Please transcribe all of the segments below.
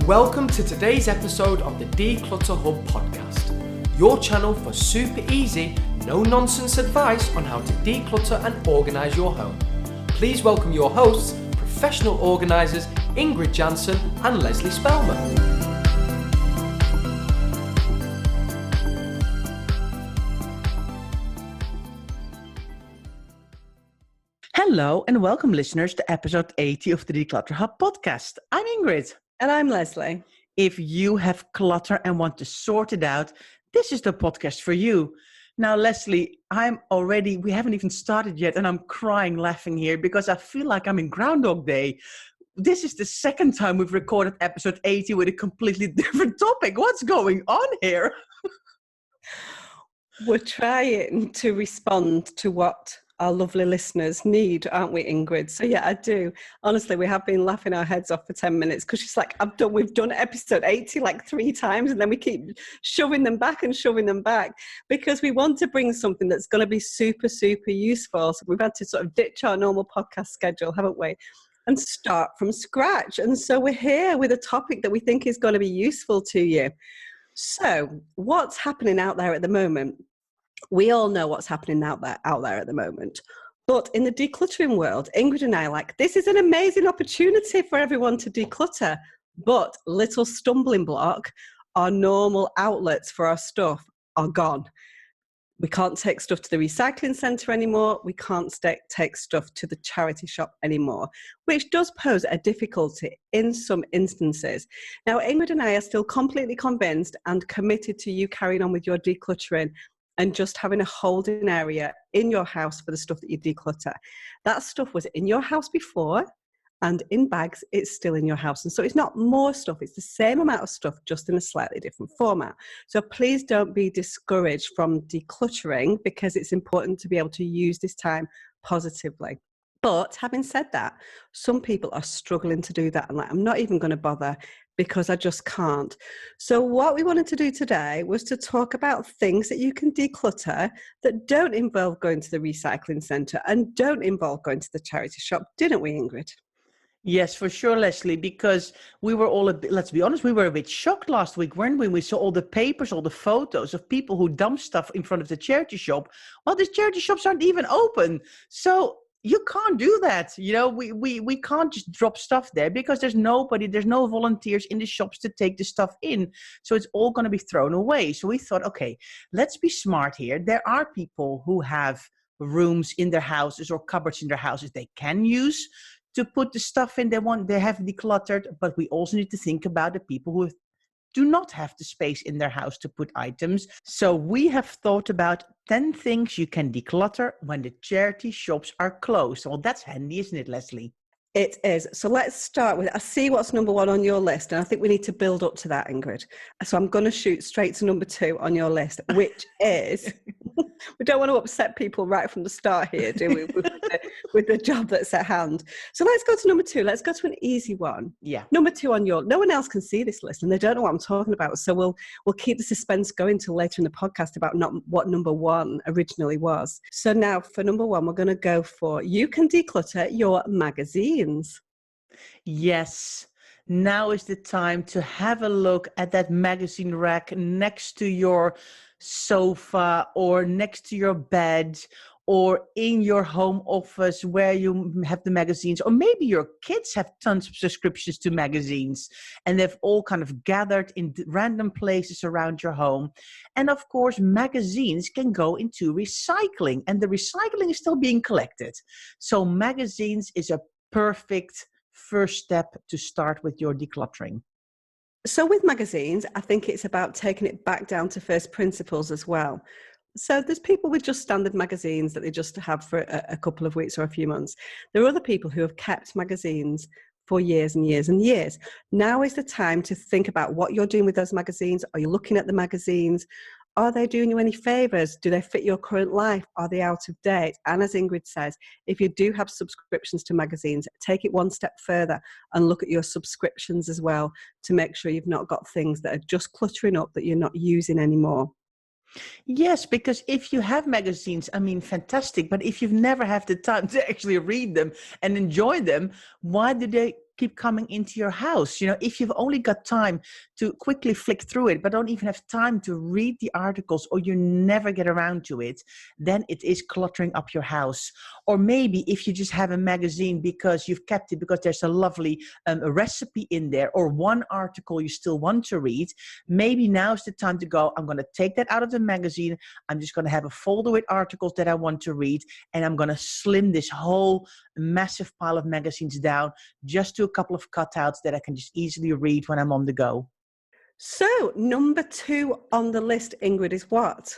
Welcome to today's episode of the Declutter Hub podcast, your channel for super easy, no-nonsense advice on how to declutter and organise your home. Please welcome your hosts, professional organisers Ingrid Jansen and Leslie Spellman. Hello and welcome listeners to episode 80 of the Declutter Hub podcast. I'm Ingrid. And I'm Leslie. If you have clutter and want to sort it out, this is the podcast for you. Now, Leslie, we haven't even started yet and I'm crying laughing here because I feel like I'm in Groundhog Day. This is the second time we've recorded episode 80 with a completely different topic. What's going on here? We're trying to respond to what our lovely listeners need, aren't we, Ingrid? So yeah, I do. Honestly, we have been laughing our heads off for 10 minutes because she's like, we've done episode 80 like 3 times and then we keep shoving them back because we want to bring something that's going to be super, super useful. So we've had to sort of ditch our normal podcast schedule, haven't we? And start from scratch. And so we're here with a topic that we think is going to be useful to you. So what's happening out there at the moment? We all know what's happening out there at the moment. But in the decluttering world, Ingrid and I are like, this is an amazing opportunity for everyone to declutter. But little stumbling block, our normal outlets for our stuff are gone. We can't take stuff to the recycling centre anymore. We can't take stuff to the charity shop anymore, which does pose a difficulty in some instances. Now, Ingrid and I are still completely convinced and committed to you carrying on with your decluttering and just having a holding area in your house for the stuff that you declutter. That stuff was in your house before, and in bags, it's still in your house. And so it's not more stuff, it's the same amount of stuff, just in a slightly different format. So please don't be discouraged from decluttering because it's important to be able to use this time positively. But having said that, some people are struggling to do that. And like, I'm not even going to bother because I just can't. So what we wanted to do today was to talk about things that you can declutter that don't involve going to the recycling centre and don't involve going to the charity shop, didn't we, Ingrid? Yes, for sure, Leslie, because we were all let's be honest, we were a bit shocked last week, weren't we? We saw all the papers, all the photos of people who dump stuff in front of the charity shop. Well, the charity shops aren't even open. So you can't do that. You know, we can't just drop stuff there because there's no volunteers in the shops to take the stuff in. So it's all going to be thrown away. So we thought, okay, let's be smart here. There are people who have rooms in their houses or cupboards in their houses they can use to put the stuff in they have decluttered, but we also need to think about the people who do not have the space in their house to put items. So we have thought about 10 things you can declutter when the charity shops are closed. Well, that's handy, isn't it, Leslie? It is. So let's start with, I see what's number 1 on your list, and I think we need to build up to that, Ingrid. So I'm going to shoot straight to number 2 on your list, which is, we don't want to upset people right from the start here, do we, with the job that's at hand. So let's go to number 2. Let's go to an easy one. Yeah. Number 2 on no one else can see this list, and they don't know what I'm talking about. So we'll keep the suspense going till later in the podcast about what number 1 originally was. So now for number 1, we're going to go for, you can declutter your magazines. Yes. Now is the time to have a look at that magazine rack next to your sofa or next to your bed or in your home office where you have the magazines, or maybe your kids have tons of subscriptions to magazines and they've all kind of gathered in random places around your home. And of course, magazines can go into recycling and the recycling is still being collected. So magazines is a perfect first step to start with your decluttering. So with magazines, I think it's about taking it back down to first principles as well. So there's people with just standard magazines that they just have for a couple of weeks or a few months. There are other people who have kept magazines for years and years and years. Now is the time to think about what you're doing with those magazines. Are you looking at the magazines? Are they doing you any favours? Do they fit your current life? Are they out of date? And as Ingrid says, if you do have subscriptions to magazines, take it one step further and look at your subscriptions as well to make sure you've not got things that are just cluttering up that you're not using anymore. Yes, because if you have magazines, I mean, fantastic. But if you've never had the time to actually read them and enjoy them, why do they keep coming into your house. If you've only got time to quickly flick through it, but don't even have time to read the articles, or you never get around to it, then it is cluttering up your house. Or maybe if you just have a magazine because you've kept it because there's a lovely a recipe in there, or one article you still want to read, maybe now's the time to go, I'm going to take that out of the magazine. I'm just going to have a folder with articles that I want to read, and I'm going to slim this whole massive pile of magazines down just to a couple of cutouts that I can just easily read when I'm on the go. So number 2 on the list, Ingrid, is what?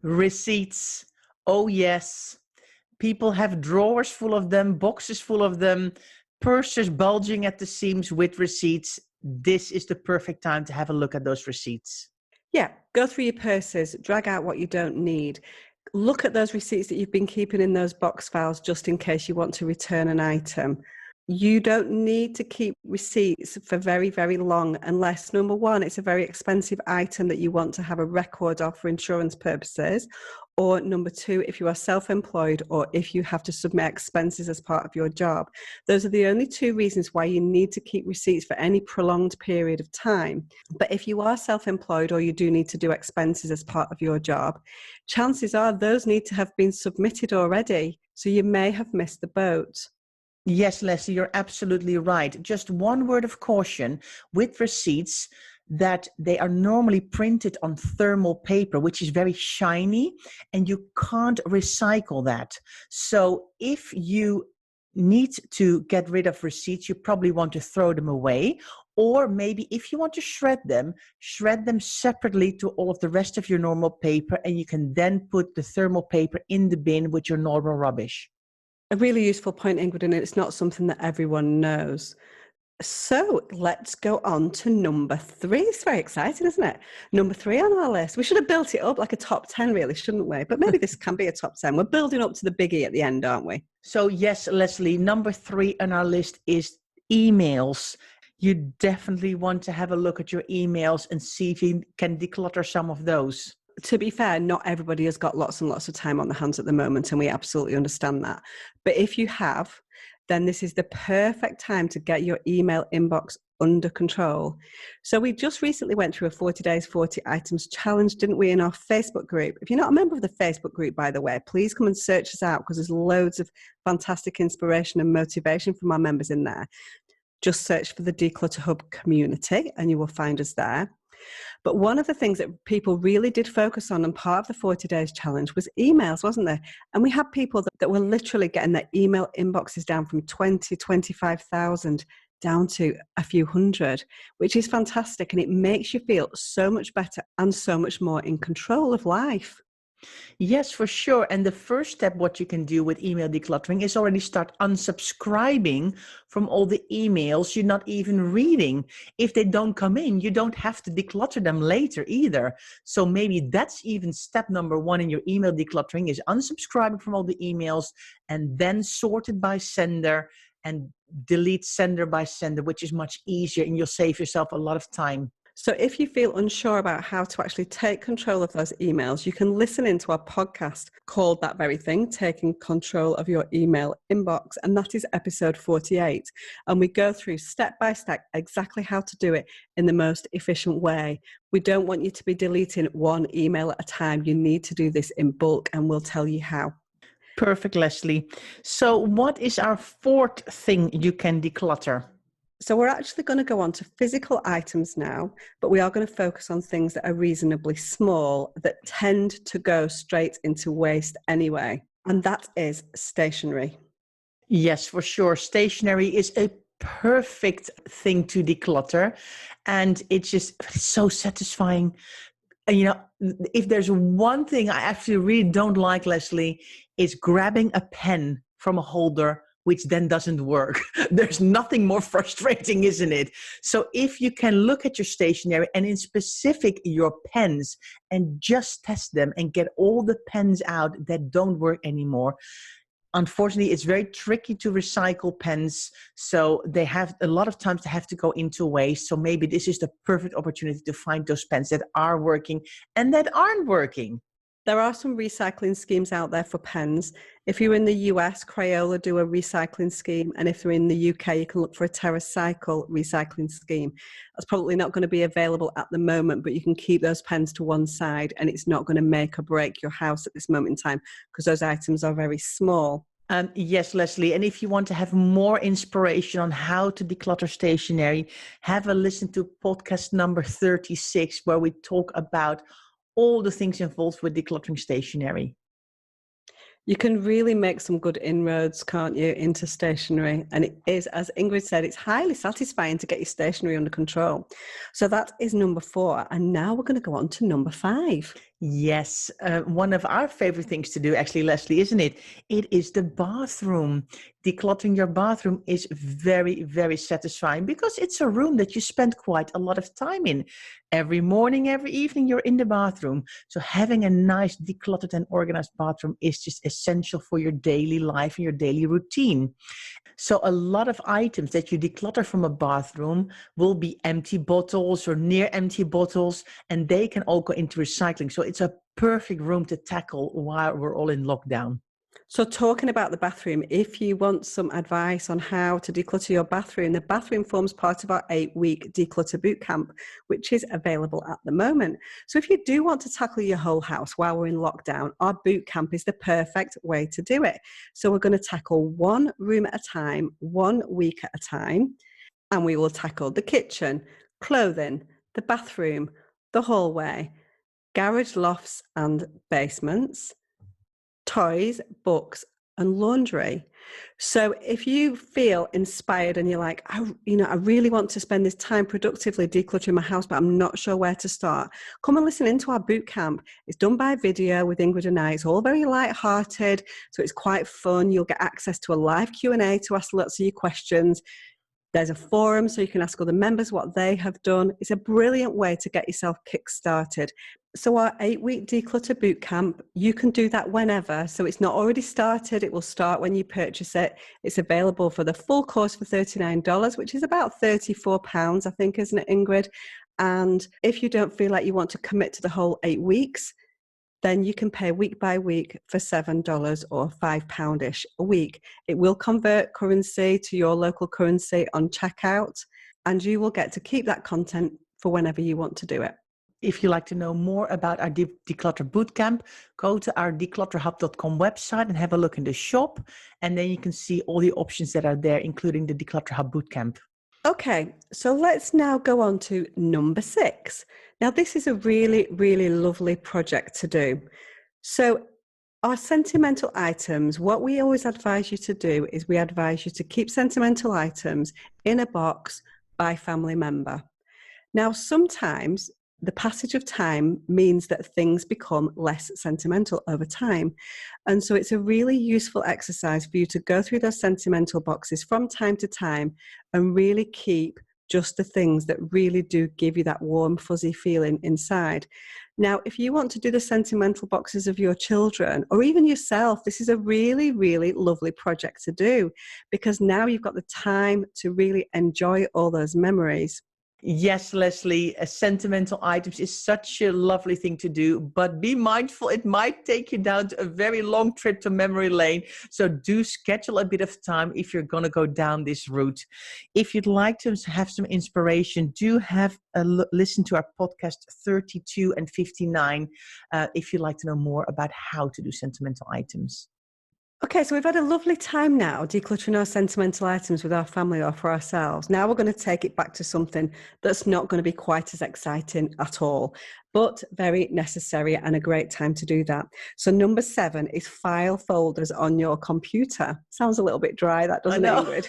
Receipts. Oh yes. People have drawers full of them, boxes full of them, purses bulging at the seams with receipts. This is the perfect time to have a look at those receipts. Yeah, go through your purses, drag out what you don't need. Look at those receipts that you've been keeping in those box files just in case you want to return an item. You don't need to keep receipts for very, very long unless, number one, it's a very expensive item that you want to have a record of for insurance purposes, or number two, if you are self-employed or if you have to submit expenses as part of your job. Those are the only 2 reasons why you need to keep receipts for any prolonged period of time. But if you are self-employed or you do need to do expenses as part of your job, chances are those need to have been submitted already. So you may have missed the boat. Yes, Leslie, you're absolutely right. Just one word of caution with receipts, that they are normally printed on thermal paper, which is very shiny, and you can't recycle that. So if you need to get rid of receipts, you probably want to throw them away. Or maybe if you want to shred them separately to all of the rest of your normal paper, and you can then put the thermal paper in the bin with your normal rubbish. A really useful point, Ingrid, and it's not something that everyone knows. So let's go on to number 3. It's very exciting, isn't it? Number 3 on our list. We should have built it up like a top 10, really, shouldn't we? But maybe this can be a top 10. We're building up to the biggie at the end, aren't we? So yes, Leslie, number 3 on our list is emails. You definitely want to have a look at your emails and see if you can declutter some of those. To be fair, not everybody has got lots and lots of time on their hands at the moment, and we absolutely understand that. But if you have, then this is the perfect time to get your email inbox under control. So we just recently went through a 40 days, 40 items challenge, didn't we, in our Facebook group? If you're not a member of the Facebook group, by the way, please come and search us out, because there's loads of fantastic inspiration and motivation from our members in there. Just search for the Declutter Hub community and you will find us there. But one of the things that people really did focus on, and part of the 40 days challenge, was emails, wasn't there? And we had people that were literally getting their email inboxes down from 20, 25,000 down to a few hundred, which is fantastic. And it makes you feel so much better and so much more in control of life. Yes, for sure. And the first step, what you can do with email decluttering, is already start unsubscribing from all the emails you're not even reading. If they don't come in, you don't have to declutter them later either. So maybe that's even step number 1 in your email decluttering, is unsubscribing from all the emails and then sort it by sender and delete sender by sender, which is much easier, and you'll save yourself a lot of time. So if you feel unsure about how to actually take control of those emails, you can listen into our podcast called that very thing, Taking Control of Your Email Inbox. And that is episode 48. And we go through step by step exactly how to do it in the most efficient way. We don't want you to be deleting one email at a time. You need to do this in bulk, and we'll tell you how. Perfect, Leslie. So what is our 4th thing you can declutter? So we're actually going to go on to physical items now, but we are going to focus on things that are reasonably small that tend to go straight into waste anyway. And that is stationery. Yes, for sure. Stationery is a perfect thing to declutter. And it's just so satisfying. And, if there's one thing I actually really don't like, Leslie, is grabbing a pen from a holder which then doesn't work. There's nothing more frustrating, isn't it? So if you can look at your stationery, and in specific your pens, and just test them and get all the pens out that don't work anymore. Unfortunately, it's very tricky to recycle pens. So they have a lot of times they have to go into waste. So maybe this is the perfect opportunity to find those pens that are working and that aren't working. There are some recycling schemes out there for pens. If you're in the US, Crayola do a recycling scheme, and if you're in the UK, you can look for a TerraCycle recycling scheme. That's probably not going to be available at the moment, but you can keep those pens to one side, and it's not going to make or break your house at this moment in time because those items are very small. Yes, Leslie. And if you want to have more inspiration on how to declutter stationery, have a listen to podcast number 36, where we talk about all the things involved with decluttering stationery. You can really make some good inroads, can't you, into stationery? And it is, as Ingrid said, it's highly satisfying to get your stationery under control. So that is number 4. And now we're going to go on to number 5. Yes, one of our favorite things to do, actually, Leslie, isn't it? It is the bathroom. Decluttering your bathroom is very, very satisfying because it's a room that you spend quite a lot of time in. Every morning, every evening, you're in the bathroom. So having a nice, decluttered and organized bathroom is just essential for your daily life and your daily routine. So a lot of items that you declutter from a bathroom will be empty bottles or near empty bottles, and they can all go into recycling. So it's a perfect room to tackle while we're all in lockdown. So talking about the bathroom, if you want some advice on how to declutter your bathroom, the bathroom forms part of our 8-week declutter bootcamp, which is available at the moment. So if you do want to tackle your whole house while we're in lockdown, our bootcamp is the perfect way to do it. So we're going to tackle one room at a time, 1 week at a time, and we will tackle the kitchen, clothing, the bathroom, the hallway, garage lofts and basements, toys, books, and laundry. So if you feel inspired and you're like, I really want to spend this time productively decluttering my house, but I'm not sure where to start, come and listen into our boot camp. It's done by video with Ingrid and I. It's all very light-hearted, so it's quite fun. You'll get access to a live Q&A to ask lots of your questions. There's a forum so you can ask other members what they have done. It's a brilliant way to get yourself kick-started. So our 8-week declutter bootcamp, you can do that whenever. So it's not already started. It will start when you purchase it. It's available for the full course for $39, which is about £34, I think, isn't it, Ingrid? And if you don't feel like you want to commit to the whole 8 weeks, then you can pay week by week for $7 or £5-ish a week. It will convert currency to your local currency on checkout, and you will get to keep that content for whenever you want to do it. If you'd like to know more about our Declutter Bootcamp, go to our declutterhub.com website and have a look in the shop, and then you can see all the options that are there, including the Declutter Hub Bootcamp. Okay, so let's now go on to number 6. Now, this is a really, really lovely project to do. So our sentimental items, what we always advise you to do is we advise you to keep sentimental items in a box by family member. Now, sometimes the passage of time means that things become less sentimental over time. And so it's a really useful exercise for you to go through those sentimental boxes from time to time and really keep just the things that really do give you that warm, fuzzy feeling inside. Now, if you want to do the sentimental boxes of your children or even yourself, this is a really, really lovely project to do because now you've got the time to really enjoy all those memories. Yes, Leslie, sentimental items is such a lovely thing to do, but be mindful, it might take you down to a very long trip to memory lane. So do schedule a bit of time if you're going to go down this route. If you'd like to have some inspiration, do have a listen to our podcast 32 and 59 if you'd like to know more about how to do sentimental items. Okay, so we've had a lovely time now decluttering our sentimental items with our family or for ourselves. Now we're going to take it back to something that's not going to be quite as exciting at all, but very necessary and a great time to do that. So number 7 is file folders on your computer. Sounds a little bit dry, that doesn't it, Ingrid?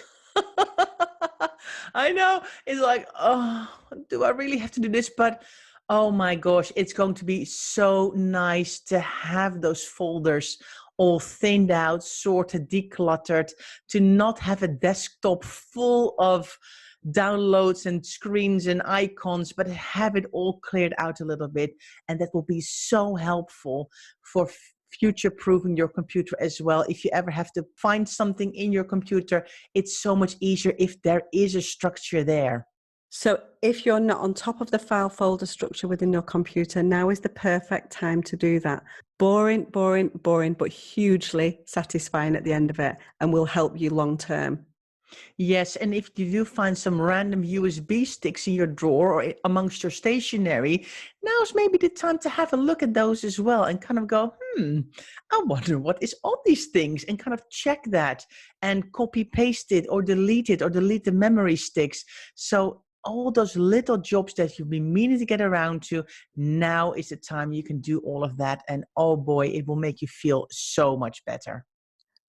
I know. It's like, oh, do I really have to do this? But oh my gosh, it's going to be so nice to have those folders all thinned out, sorted, decluttered, to not have a desktop full of downloads and screens and icons, but have it all cleared out a little bit. And that will be so helpful for future-proofing your computer as well. If you ever have to find something in your computer, it's so much easier if there is a structure there. So if you're not on top of the file folder structure within your computer, now is the perfect time to do that. Boring, boring, boring, but hugely satisfying at the end of it and will help you long term. Yes, and if you do find some random USB sticks in your drawer or amongst your stationery, now's maybe the time to have a look at those as well and kind of go, I wonder what is on these things, and kind of check that and copy paste it or delete the memory sticks. So all those little jobs that you've been meaning to get around to, now is the time you can do all of that. And oh boy, it will make you feel so much better.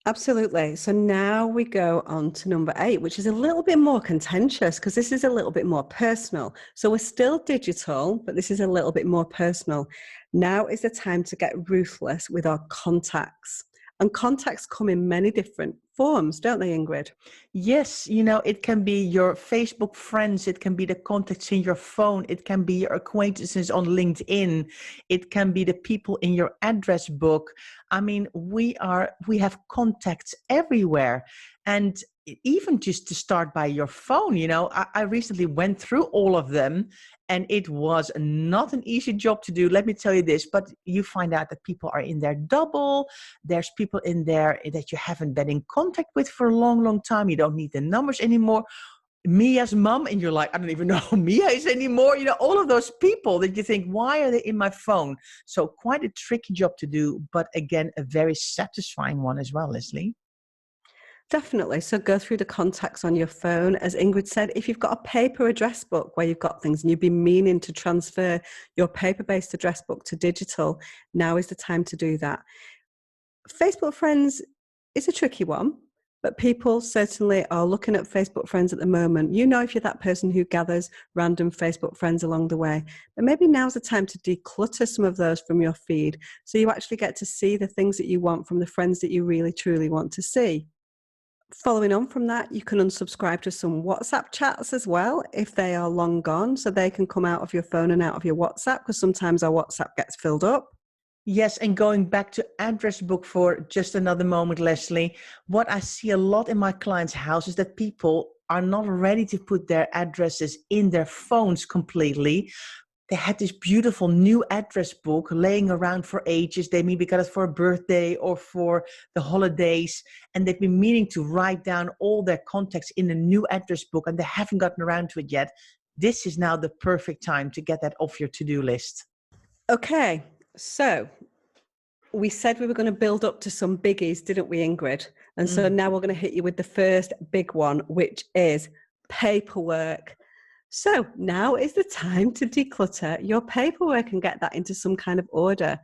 Absolutely. So now we go on to number 8, which is a little bit more contentious because this is a little bit more personal. So we're still digital, but this is a little bit more personal. Now is the time to get ruthless with our contacts. And contacts come in many different forms, don't they, Ingrid? Yes, it can be your Facebook friends, it can be the contacts in your phone, it can be your acquaintances on LinkedIn, it can be the people in your address book. I mean, we have contacts everywhere. And even just to start by your phone, I recently went through all of them, and it was not an easy job to do, let me tell you this, but you find out that people are in there double. There's people in there that you haven't been in contact with for a long, long time. You don't need the numbers anymore. Mia's mom, and you're like, I don't even know who Mia is anymore. All of those people that you think, why are they in my phone? So quite a tricky job to do, but again, a very satisfying one as well, Leslie. Definitely. So go through the contacts on your phone. As Ingrid said, if you've got a paper address book where you've got things and you've been meaning to transfer your paper-based address book to digital, now is the time to do that. Facebook friends is a tricky one, but people certainly are looking at Facebook friends at the moment. If you're that person who gathers random Facebook friends along the way, but maybe now's the time to declutter some of those from your feed so you actually get to see the things that you want from the friends that you really, truly want to see. Following on from that, you can unsubscribe to some WhatsApp chats as well if they are long gone, so they can come out of your phone and out of your WhatsApp, because sometimes our WhatsApp gets filled up. Yes, and going back to address book for just another moment, Leslie, what I see a lot in my clients' house is that people are not ready to put their addresses in their phones completely. They had this beautiful new address book laying around for ages. They maybe got it for a birthday or for the holidays, and they've been meaning to write down all their contacts in a new address book, and they haven't gotten around to it yet. This is now the perfect time to get that off your to-do list. Okay, so we said we were going to build up to some biggies, didn't we, Ingrid? And so now we're going to hit you with the first big one, which is paperwork. So now is the time to declutter your paperwork and get that into some kind of order.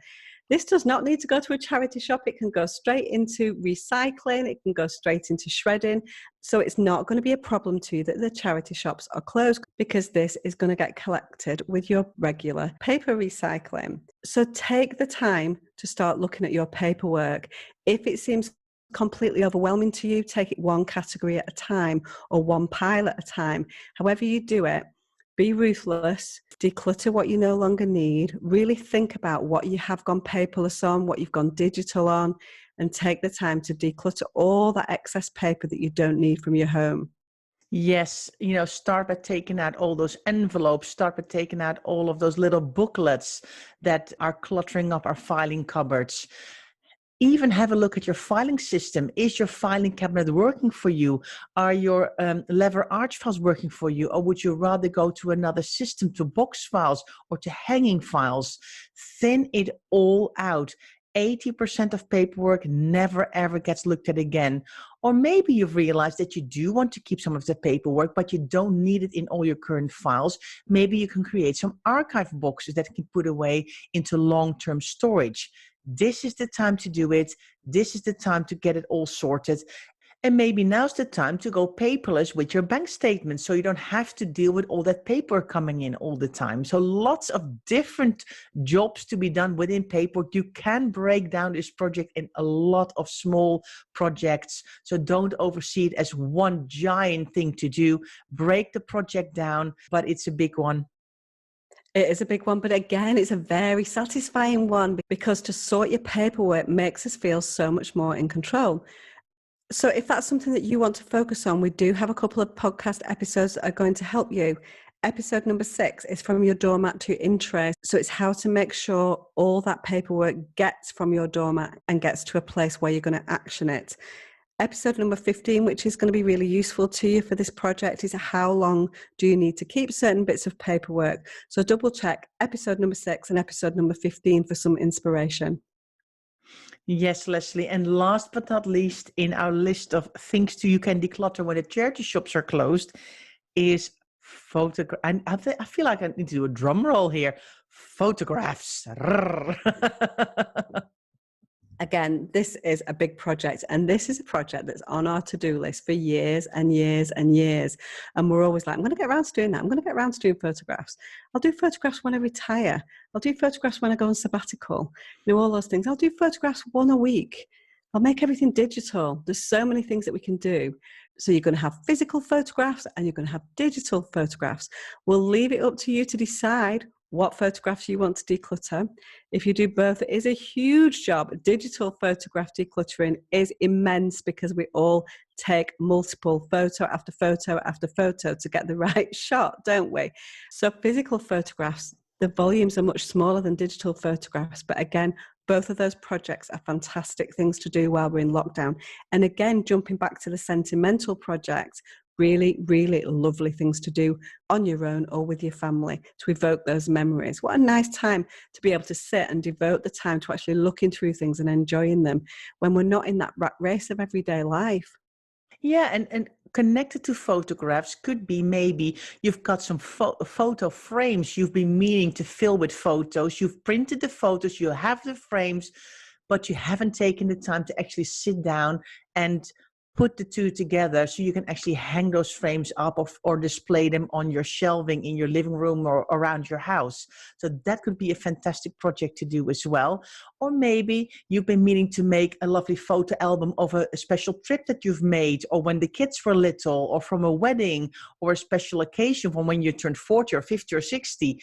This does not need to go to a charity shop. It can go straight into recycling. It can go straight into shredding. So it's not going to be a problem to you that the charity shops are closed, because this is going to get collected with your regular paper recycling. So take the time to start looking at your paperwork. If it seems completely overwhelming to you, take it one category at a time or one pile at a time. However you do it, be ruthless, declutter what you no longer need, really think about what you have gone paperless on, what you've gone digital on, and take the time to declutter all that excess paper that you don't need from your home. Yes, start by taking out all those envelopes, start by taking out all of those little booklets that are cluttering up our filing cupboards. Even have a look at your filing system. Is your filing cabinet working for you? Are your lever arch files working for you? Or would you rather go to another system, to box files or to hanging files? Thin it all out. 80% of paperwork never ever gets looked at again. Or maybe you've realized that you do want to keep some of the paperwork, but you don't need it in all your current files. Maybe you can create some archive boxes that can put away into long-term storage. This is the time to do it. This is the time to get it all sorted. And maybe now's the time to go paperless with your bank statements, so you don't have to deal with all that paper coming in all the time. So lots of different jobs to be done within paperwork. You can break down this project in a lot of small projects. So don't oversee it as one giant thing to do. Break the project down, but it's a big one. It is a big one, but again, it's a very satisfying one, because to sort your paperwork makes us feel so much more in control. So if that's something that you want to focus on, we do have a couple of podcast episodes that are going to help you. Episode number 6 is from your doormat to in tray. So it's how to make sure all that paperwork gets from your doormat and gets to a place where you're going to action it. Episode number 15, which is going to be really useful to you for this project, is how long do you need to keep certain bits of paperwork. So double check episode number 6 and episode number 15 for some inspiration. Yes, Leslie. And last but not least, in our list of things you can declutter when the charity shops are closed is photograph. And I feel like I need to do a drum roll here. Photographs. Again, this is a big project, and this is a project that's on our to-do list for years and years and years. And we're always like, I'm going to get around to doing that. I'm going to get around to doing photographs. I'll do photographs when I retire. I'll do photographs when I go on sabbatical. All those things. I'll do photographs 1 a week. I'll make everything digital. There's so many things that we can do. So you're going to have physical photographs and you're going to have digital photographs. We'll leave it up to you to decide what photographs you want to declutter. If you do both, it is a huge job. Digital photograph decluttering is immense because we all take multiple photo after photo after photo to get the right shot, don't we? So physical photographs, the volumes are much smaller than digital photographs. But again, both of those projects are fantastic things to do while we're in lockdown. And again, jumping back to the sentimental project, really, really lovely things to do on your own or with your family to evoke those memories. What a nice time to be able to sit and devote the time to actually looking through things and enjoying them when we're not in that rat race of everyday life. Yeah, and connected to photographs could be maybe you've got some photo frames you've been meaning to fill with photos. You've printed the photos, you have the frames, but you haven't taken the time to actually sit down and put the two together so you can actually hang those frames up or display them on your shelving in your living room or around your house. So that could be a fantastic project to do as well. Or maybe you've been meaning to make a lovely photo album of a special trip that you've made, or when the kids were little, or from a wedding, or a special occasion from when you turned 40 or 50 or 60.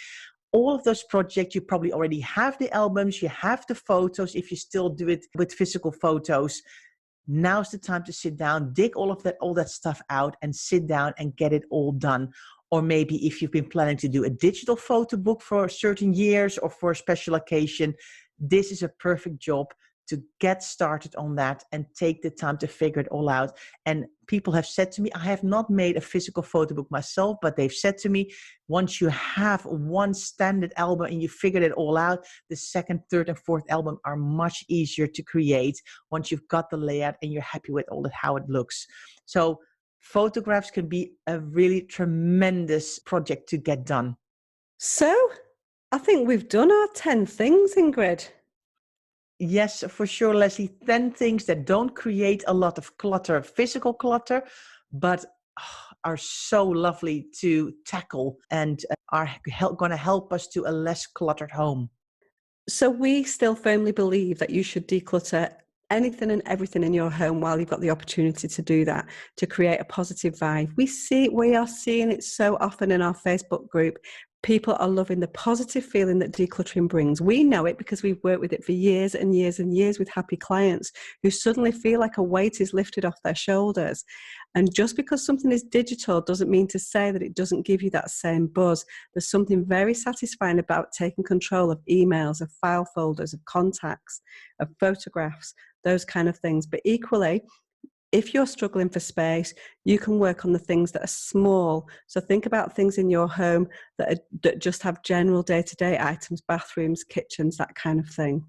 All of those projects, you probably already have the albums, you have the photos, if you still do it with physical photos. Now's the time to sit down, dig all that stuff out and sit down and get it all done. Or maybe if you've been planning to do a digital photo book for certain years or for a special occasion, this is a perfect job to get started on that and take the time to figure it all out. And people have said to me, I have not made a physical photo book myself, but they've said to me, once you have one standard album and you figured it all out, the second, third, and fourth album are much easier to create once you've got the layout and you're happy with how it looks. So photographs can be a really tremendous project to get done. So I think we've done our 10 things, Ingrid. Yes, for sure, Leslie. 10 things that don't create a lot of clutter, physical clutter, but are so lovely to tackle and are going to help us to a less cluttered home. So we still firmly believe that you should declutter anything and everything in your home while you've got the opportunity to do that, to create a positive vibe. We are seeing it so often in our Facebook group. People are loving the positive feeling that decluttering brings. We know it because we've worked with it for years and years and years with happy clients who suddenly feel like a weight is lifted off their shoulders. And just because something is digital doesn't mean to say that it doesn't give you that same buzz. There's something very satisfying about taking control of emails, of file folders, of contacts, of photographs, those kind of things. But equally, if you're struggling for space, you can work on the things that are small. So think about things in your home that just have general day-to-day items, bathrooms, kitchens, that kind of thing.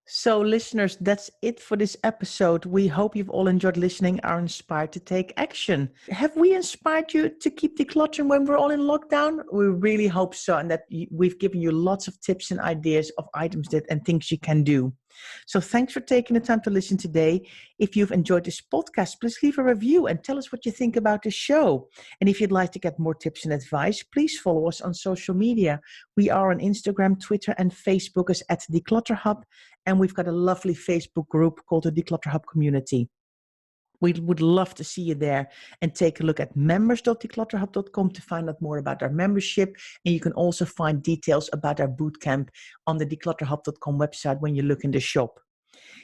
So listeners, that's it for this episode. We hope you've all enjoyed listening, are inspired to take action. Have we inspired you to keep decluttering when we're all in lockdown? We really hope so, and that we've given you lots of tips and ideas of items and things you can do. So thanks for taking the time to listen today. If you've enjoyed this podcast, please leave a review and tell us what you think about the show. And if you'd like to get more tips and advice, please follow us on social media. We are on Instagram, Twitter, and Facebook as @Declutter Hub. And we've got a lovely Facebook group called the Declutter Hub Community. We would love to see you there, and take a look at members.declutterhub.com to find out more about our membership. And you can also find details about our bootcamp on the declutterhub.com website when you look in the shop.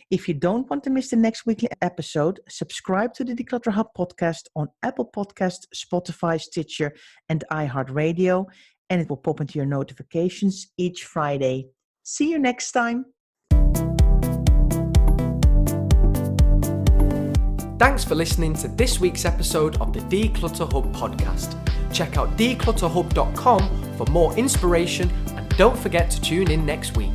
If you don't want to miss the next weekly episode, subscribe to the Declutter Hub podcast on Apple Podcasts, Spotify, Stitcher, and iHeartRadio, and it will pop into your notifications each Friday. See you next time. Thanks for listening to this week's episode of the Declutter Hub podcast. Check out declutterhub.com for more inspiration and don't forget to tune in next week.